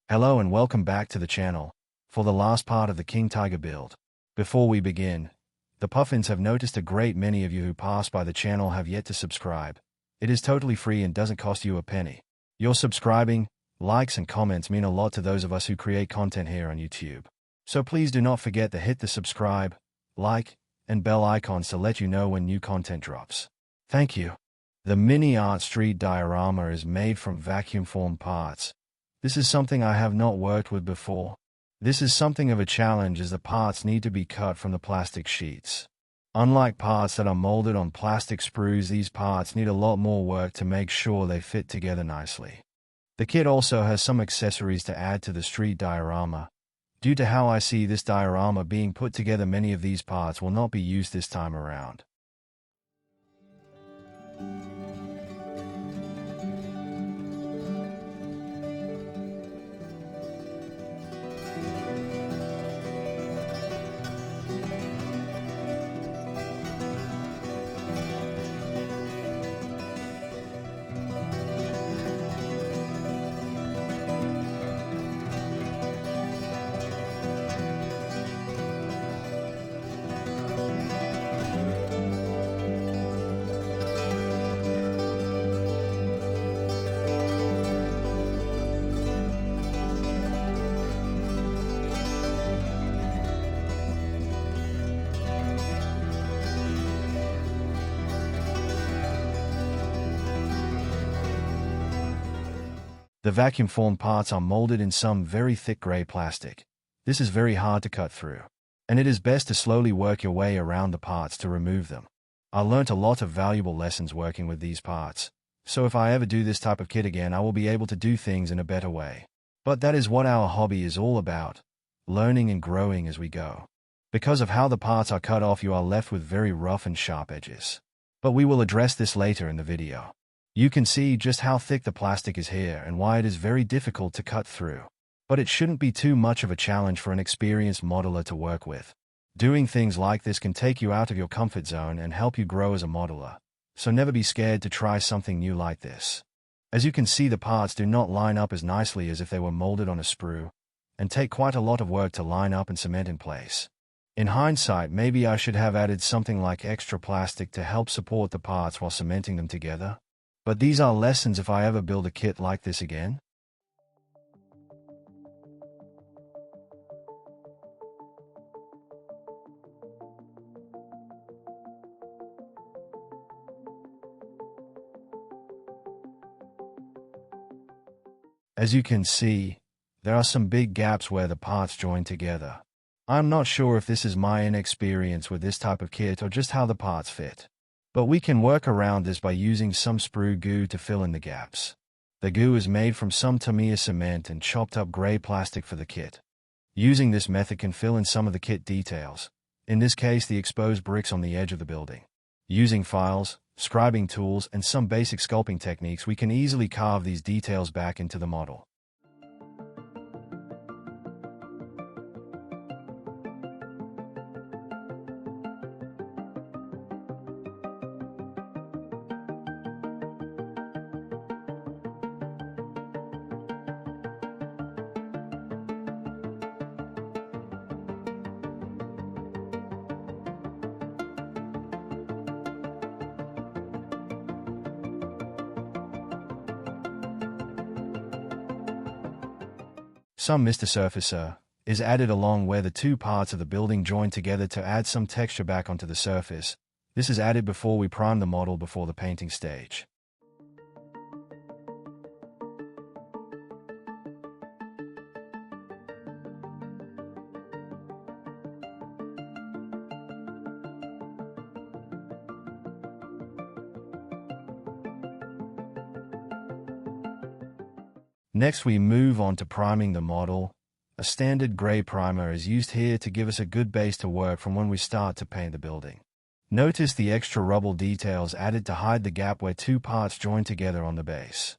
Hello and welcome back to the channel for the last part of the King Tiger build. Before we begin, the Puffins have noticed a great many of you who pass by the channel have yet to subscribe. It is totally free and doesn't cost you a penny. Your subscribing, likes and comments mean a lot to those of us who create content here on YouTube. So please do not forget to hit the subscribe, like, and bell icons to let you know when new content drops. Thank you. The mini-art street diorama is made from vacuum-formed parts. This is something I have not worked with before. This is something of a challenge as the parts need to be cut from the plastic sheets. Unlike parts that are molded on plastic sprues, these parts need a lot more work to make sure they fit together nicely. The kit also has some accessories to add to the street diorama. Due to how I see this diorama being put together, many of these parts will not be used this time around. The vacuum-formed parts are molded in some very thick gray plastic. This is very hard to cut through, and it is best to slowly work your way around the parts to remove them. I learnt a lot of valuable lessons working with these parts, so if I ever do this type of kit again, I will be able to do things in a better way. But that is what our hobby is all about, learning and growing as we go. Because of how the parts are cut off, you are left with very rough and sharp edges. But we will address this later in the video. You can see just how thick the plastic is here and why it is very difficult to cut through. But it shouldn't be too much of a challenge for an experienced modeler to work with. Doing things like this can take you out of your comfort zone and help you grow as a modeler, so never be scared to try something new like this. As you can see, the parts do not line up as nicely as if they were molded on a sprue, and take quite a lot of work to line up and cement in place. In hindsight, maybe I should have added something like extra plastic to help support the parts while cementing them together. But these are lessons if I ever build a kit like this again. As you can see, there are some big gaps where the parts join together. I'm not sure if this is my inexperience with this type of kit or just how the parts fit. But we can work around this by using some sprue goo to fill in the gaps. The goo is made from some Tamiya cement and chopped up gray plastic for the kit. Using this method can fill in some of the kit details, in this case the exposed bricks on the edge of the building. Using files, scribing tools, and some basic sculpting techniques, we can easily carve these details back into the model. Some Mr. Surfacer is added along where the two parts of the building join together to add some texture back onto the surface. This is added before we prime the model before the painting stage. Next we move on to priming the model. A standard gray primer is used here to give us a good base to work from when we start to paint the building. Notice the extra rubble details added to hide the gap where two parts join together on the base.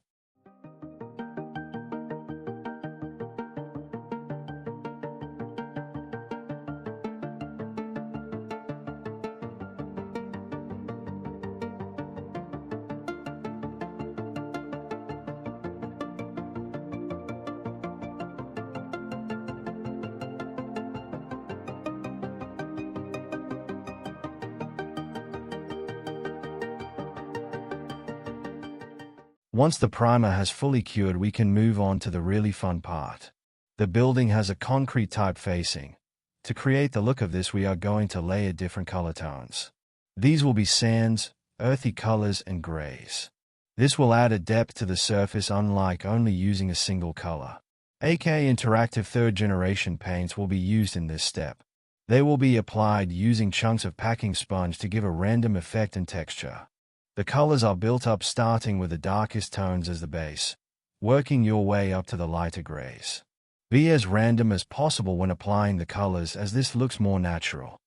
Once the primer has fully cured, we can move on to the really fun part. The building has a concrete type facing. To create the look of this, we are going to layer different color tones. These will be sands, earthy colors, and grays. This will add a depth to the surface unlike only using a single color. aka interactive third-generation paints will be used in this step. They will be applied using chunks of packing sponge to give a random effect and texture. The colors are built up starting with the darkest tones as the base, working your way up to the lighter grays. Be as random as possible when applying the colors, as this looks more natural.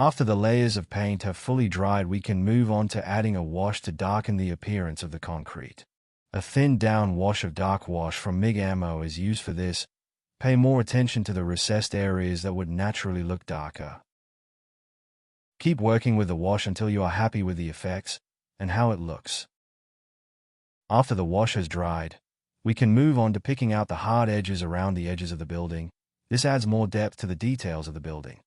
After the layers of paint have fully dried, we can move on to adding a wash to darken the appearance of the concrete. A thin down wash of dark wash from MIG Ammo is used for this. Pay more attention to the recessed areas that would naturally look darker. Keep working with the wash until you are happy with the effects and how it looks. After the wash has dried, we can move on to picking out the hard edges around the edges of the building. This adds more depth to the details of the building.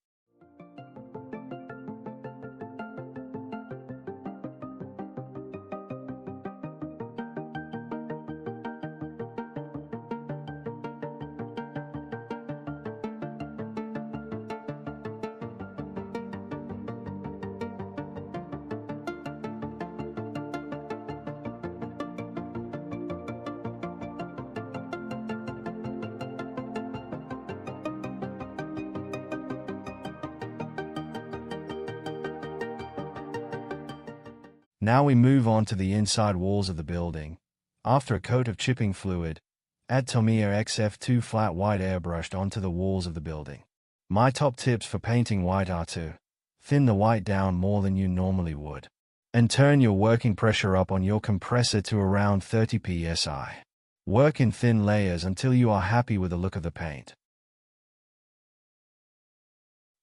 Now we move on to the inside walls of the building. After a coat of chipping fluid, add Tamiya XF2 flat white airbrushed onto the walls of the building. My top tips for painting white are to thin the white down more than you normally would, and turn your working pressure up on your compressor to around 30 psi. Work in thin layers until you are happy with the look of the paint.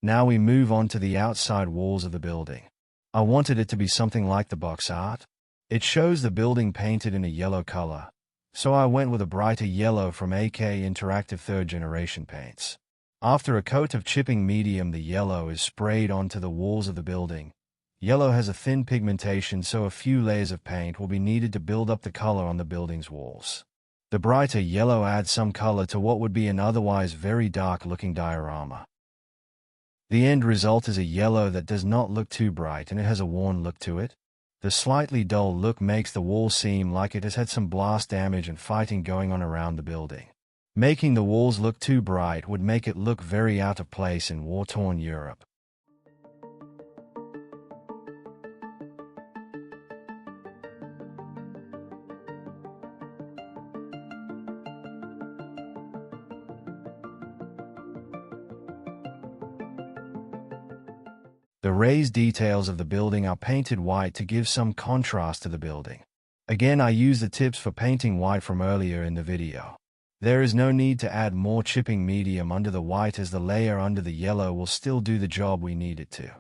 Now we move on to the outside walls of the building. I wanted it to be something like the box art. It shows the building painted in a yellow color, so I went with a brighter yellow from AK Interactive third generation paints. After a coat of chipping medium, the yellow is sprayed onto the walls of the building. Yellow has a thin pigmentation, so a few layers of paint will be needed to build up the color on the building's walls. The brighter yellow adds some color to what would be an otherwise very dark-looking diorama. The end result is a yellow that does not look too bright and it has a worn look to it. The slightly dull look makes the wall seem like it has had some blast damage and fighting going on around the building. Making the walls look too bright would make it look very out of place in war-torn Europe. The raised details of the building are painted white to give some contrast to the building. Again, I use the tips for painting white from earlier in the video. There is no need to add more chipping medium under the white, as the layer under the yellow will still do the job we need it to.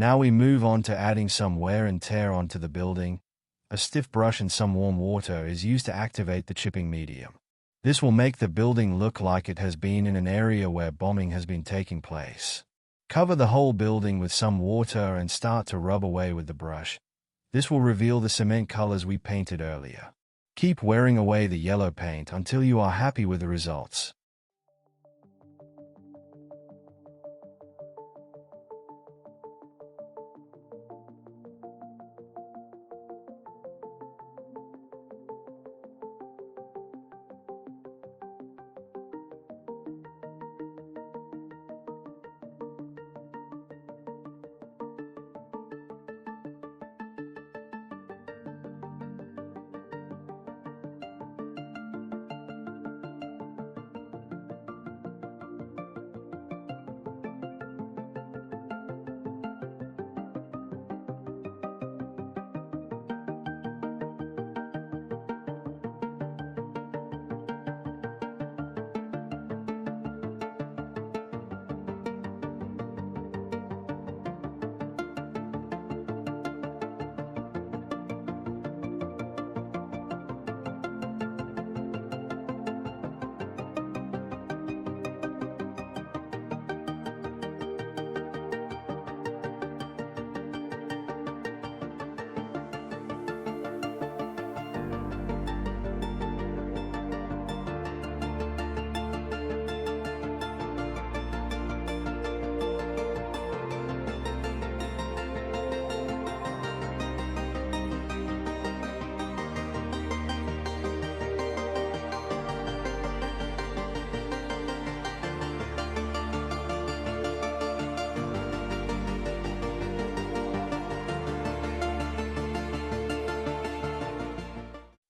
Now we move on to adding some wear and tear onto the building. A stiff brush and some warm water is used to activate the chipping medium. This will make the building look like it has been in an area where bombing has been taking place. Cover the whole building with some water and start to rub away with the brush. This will reveal the cement colors we painted earlier. Keep wearing away the yellow paint until you are happy with the results.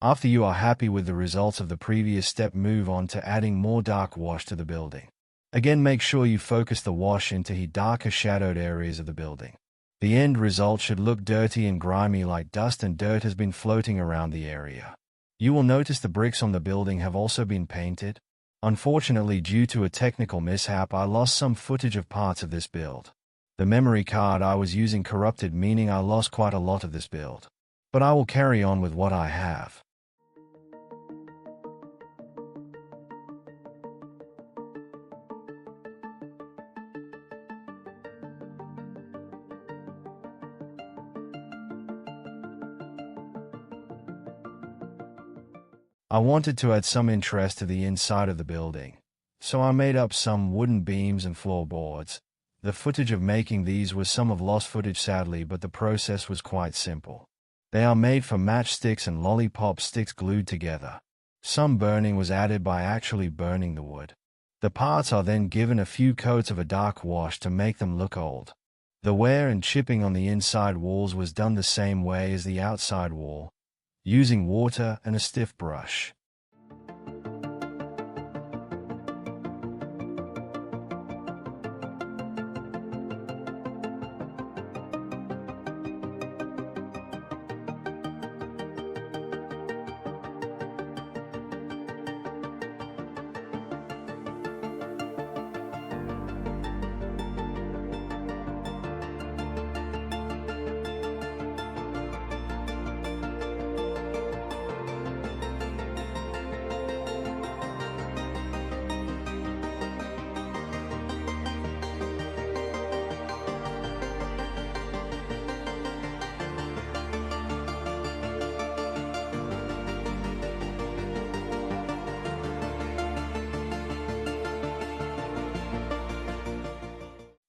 After you are happy with the results of the previous step, move on to adding more dark wash to the building. Again, make sure you focus the wash into the darker shadowed areas of the building. The end result should look dirty and grimy, like dust and dirt has been floating around the area. You will notice the bricks on the building have also been painted. Unfortunately, due to a technical mishap, I lost some footage of parts of this build. The memory card I was using corrupted, meaning I lost quite a lot of this build. But I will carry on with what I have. I wanted to add some interest to the inside of the building, so I made up some wooden beams and floorboards. The footage of making these was some of lost footage, sadly, but the process was quite simple. They are made from matchsticks and lollipop sticks glued together. Some burning was added by actually burning the wood. The parts are then given a few coats of a dark wash to make them look old. The wear and chipping on the inside walls was done the same way as the outside wall, using water and a stiff brush.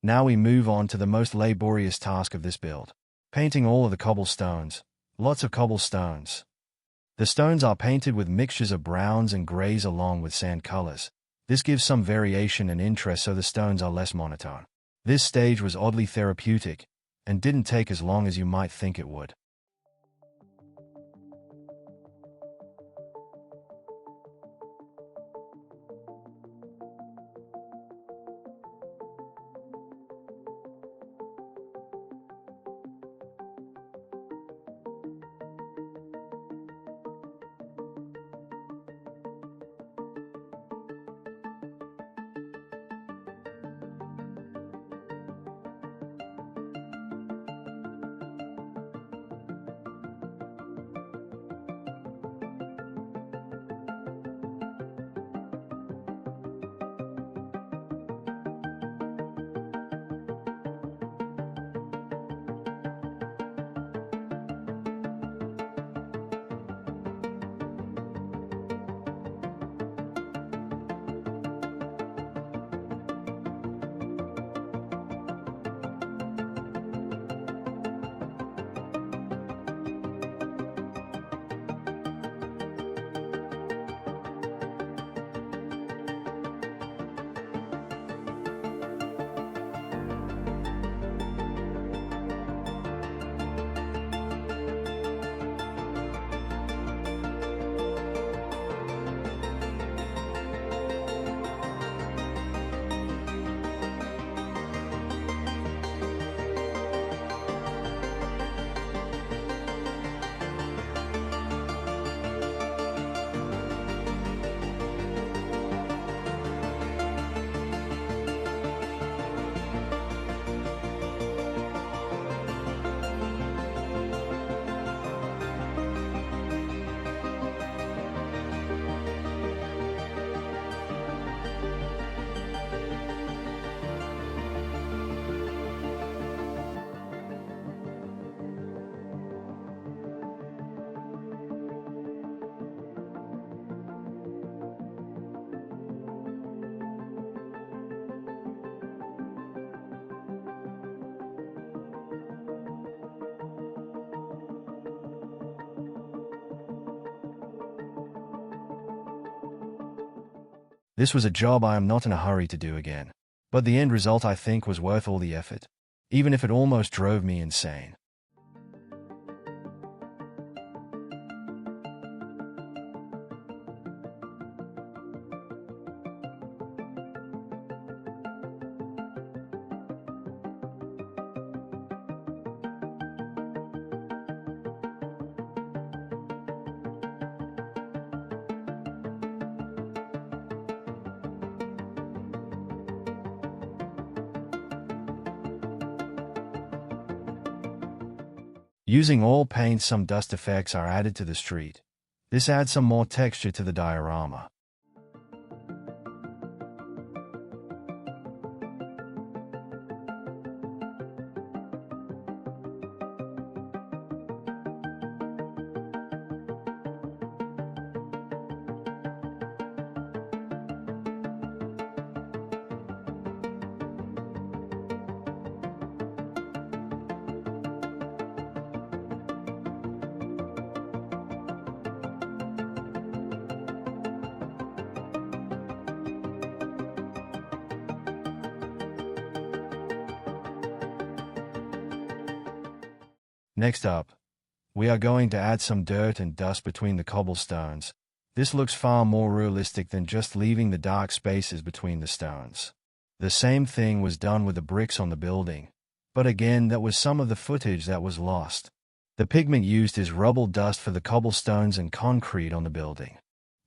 Now we move on to the most laborious task of this build. Painting all of the cobblestones. Lots of cobblestones. The stones are painted with mixtures of browns and grays along with sand colors. This gives some variation and interest so the stones are less monotone. This stage was oddly therapeutic and didn't take as long as you might think it would. This was a job I am not in a hurry to do again. But the end result I think was worth all the effort, even if it almost drove me insane. Using oil paint, some dust effects are added to the street. This adds some more texture to the diorama. Next up, we are going to add some dirt and dust between the cobblestones. This looks far more realistic than just leaving the dark spaces between the stones. The same thing was done with the bricks on the building, but again that was some of the footage that was lost. The pigment used is rubble dust for the cobblestones and concrete on the building.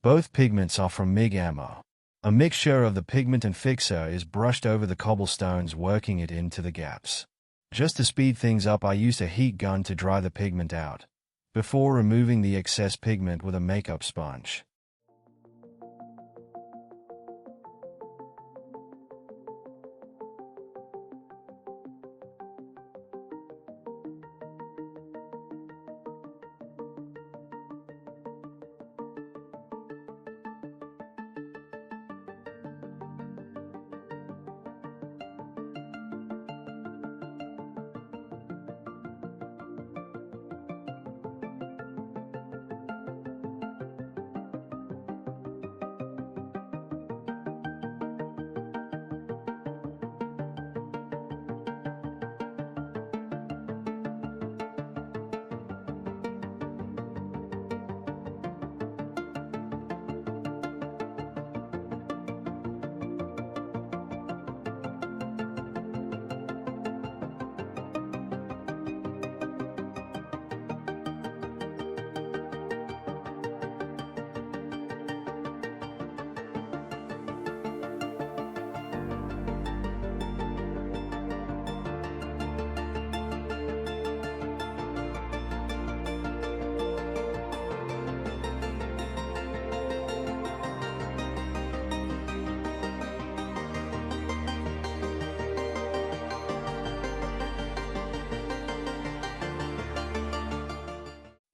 Both pigments are from MIG ammo. A mixture of the pigment and fixer is brushed over the cobblestones, working it into the gaps. Just to speed things up, I used a heat gun to dry the pigment out, before removing the excess pigment with a makeup sponge.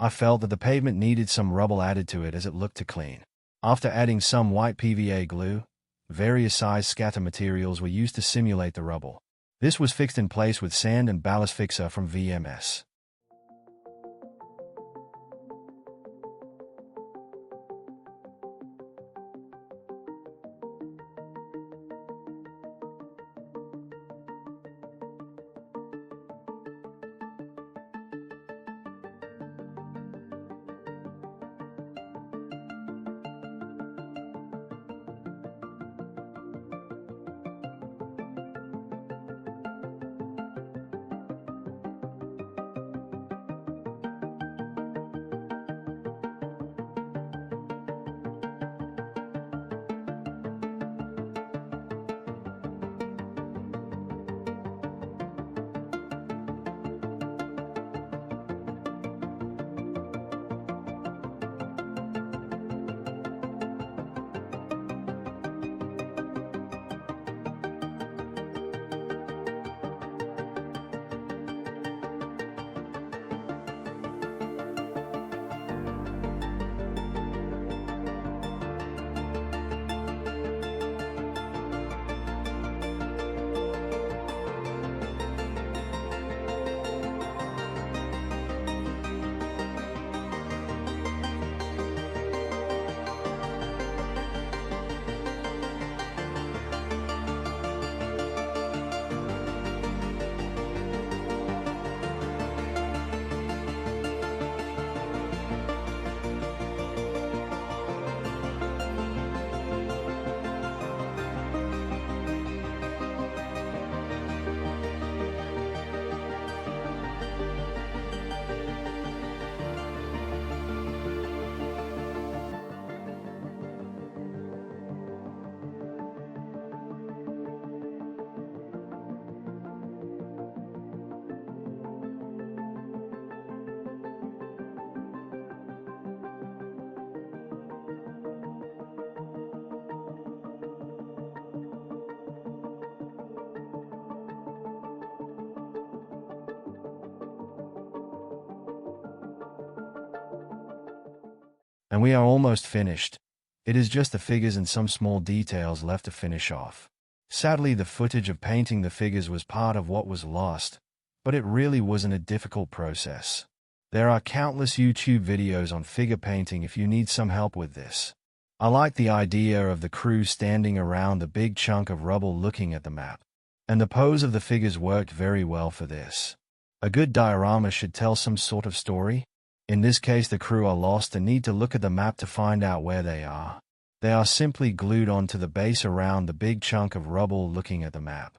I felt that the pavement needed some rubble added to it as it looked too clean. After adding some white PVA glue, various size scatter materials were used to simulate the rubble. This was fixed in place with sand and ballast fixer from VMS. And we are almost finished. It is just the figures and some small details left to finish off. Sadly, the footage of painting the figures was part of what was lost, but it really wasn't a difficult process. There are countless YouTube videos on figure painting if you need some help with this. I like the idea of the crew standing around a big chunk of rubble looking at the map. And the pose of the figures worked very well for this. A good diorama should tell some sort of story. In this case, the crew are lost and need to look at the map to find out where they are. They are simply glued onto the base around the big chunk of rubble looking at the map.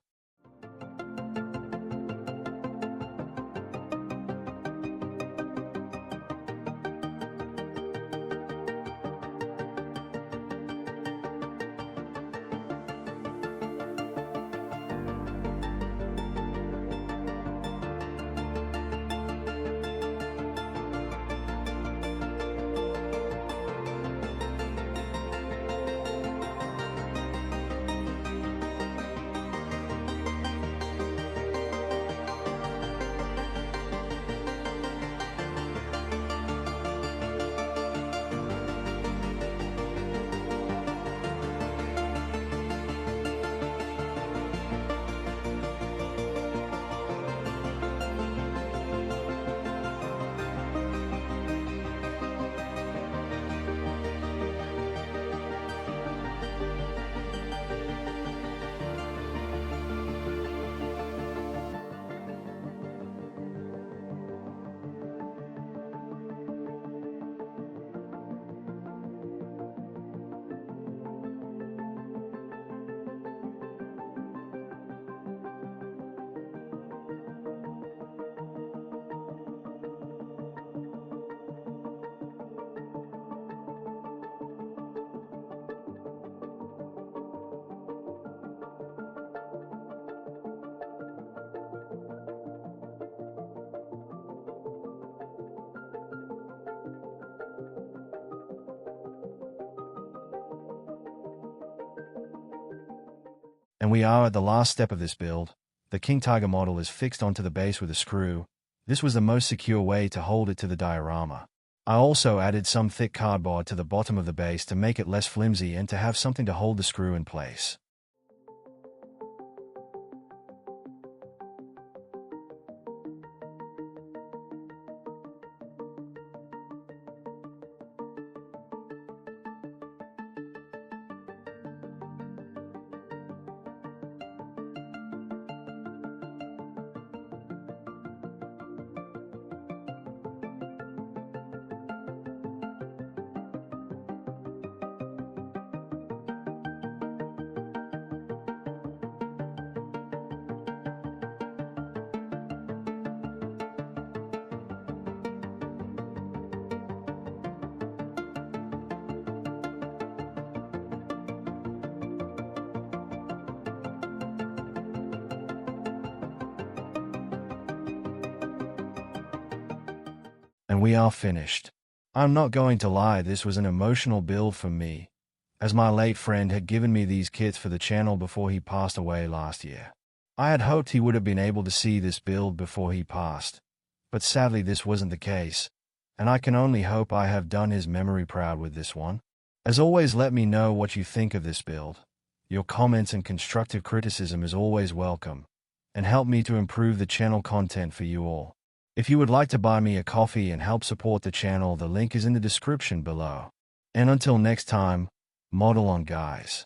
And we are at the last step of this build. The King Tiger model is fixed onto the base with a screw. This was the most secure way to hold it to the diorama. I also added some thick cardboard to the bottom of the base to make it less flimsy and to have something to hold the screw in place. And we are finished. I'm not going to lie, this was an emotional build for me, as my late friend had given me these kits for the channel before he passed away last year. I had hoped he would have been able to see this build before he passed, but sadly this wasn't the case, and I can only hope I have done his memory proud with this one. As always, let me know what you think of this build. Your comments and constructive criticism is always welcome, and help me to improve the channel content for you all. If you would like to buy me a coffee and help support the channel, the link is in the description below. And until next time, model on, guys.